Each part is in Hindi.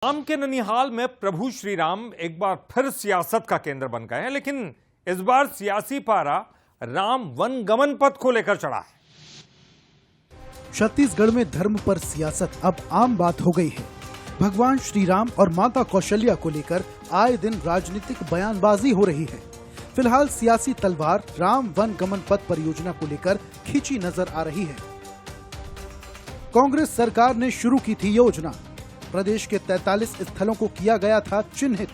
राम के ननिहाल में प्रभु श्री राम एक बार फिर सियासत का केंद्र बन गए हैं, लेकिन इस बार सियासी पारा राम वन गमन पथ को लेकर चढ़ा है। छत्तीसगढ़ में धर्म पर सियासत अब आम बात हो गई है। भगवान श्री राम और माता कौशल्या को लेकर आए दिन राजनीतिक बयानबाजी हो रही है। फिलहाल सियासी तलवार राम वन गमन पथ परियोजना को लेकर खिंची नजर आ रही है। कांग्रेस सरकार ने शुरू की थी योजना। प्रदेश के 43 स्थलों को किया गया था चिन्हित।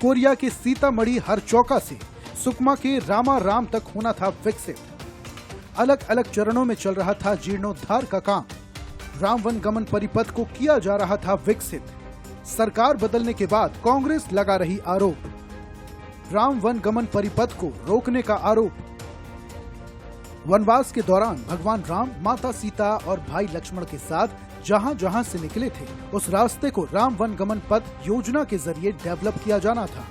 कोरिया के सीतामढ़ी हरचौका से सुकमा के रामाराम तक होना था विकसित। अलग अलग चरणों में चल रहा था जीर्णोद्धार का काम। राम वन गमन परिपथ को किया जा रहा था विकसित। सरकार बदलने के बाद कांग्रेस लगा रही आरोप। राम वन गमन परिपथ को रोकने का आरोप। वनवास के दौरान भगवान राम, माता सीता और भाई लक्ष्मण के साथ जहां जहां से निकले थे, उस रास्ते को राम वन गमन पथ योजना के जरिए डेवलप किया जाना था।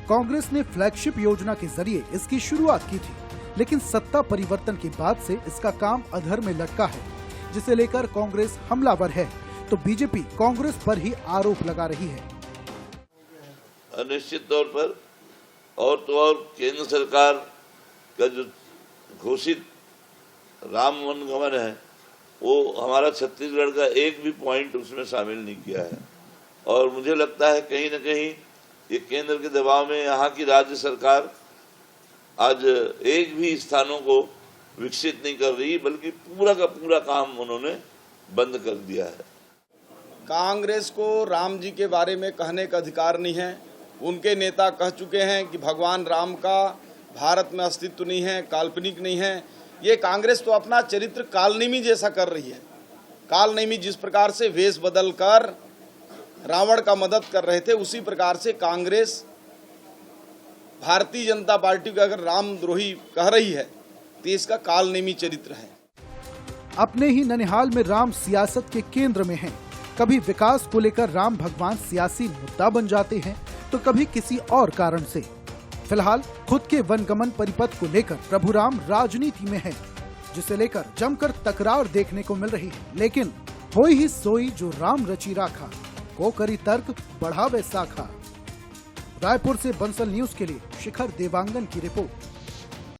कांग्रेस ने फ्लैगशिप योजना के जरिए इसकी शुरुआत की थी, लेकिन सत्ता परिवर्तन के बाद से इसका काम अधर में लटका है, जिसे लेकर कांग्रेस हमलावर है तो बीजेपी कांग्रेस पर ही आरोप लगा रही है। निश्चित तौर पर और तो और केंद्र सरकार का जो घोषित राम वन गमन है, वो हमारा छत्तीसगढ़ का एक भी पॉइंट उसमें शामिल नहीं किया है। और मुझे लगता है कहीं न कहीं ये केंद्र के दबाव में यहाँ की राज्य सरकार आज एक भी स्थानों को विकसित नहीं कर रही, बल्कि पूरा का पूरा काम उन्होंने बंद कर दिया है। कांग्रेस को राम जी के बारे में कहने का अधिकार नहीं है। उनके नेता कह चुके हैं कि भगवान राम का भारत में अस्तित्व नहीं है, काल्पनिक नहीं है। ये कांग्रेस तो अपना चरित्र कालनेमी जैसा कर रही है। कालनेमी जिस प्रकार से वेश बदलकर रावण का मदद कर रहे थे, उसी प्रकार से कांग्रेस भारतीय जनता पार्टी को अगर रामद्रोही कह रही है तो इसका कालनेमी चरित्र है। अपने ही ननिहाल में राम सियासत के केंद्र में हैं। कभी विकास को लेकर राम भगवान सियासी मुद्दा बन जाते हैं तो कभी किसी और कारण से। फिलहाल खुद के वनगमन परिपथ को लेकर प्रभु राम राजनीति में है, जिसे लेकर जमकर तकरार देखने को मिल रही है। लेकिन होई ही सोई जो राम रची राखा, को करी तर्क बढ़ावे साखा। रायपुर से बंसल न्यूज के लिए शिखर देवांगन की रिपोर्ट।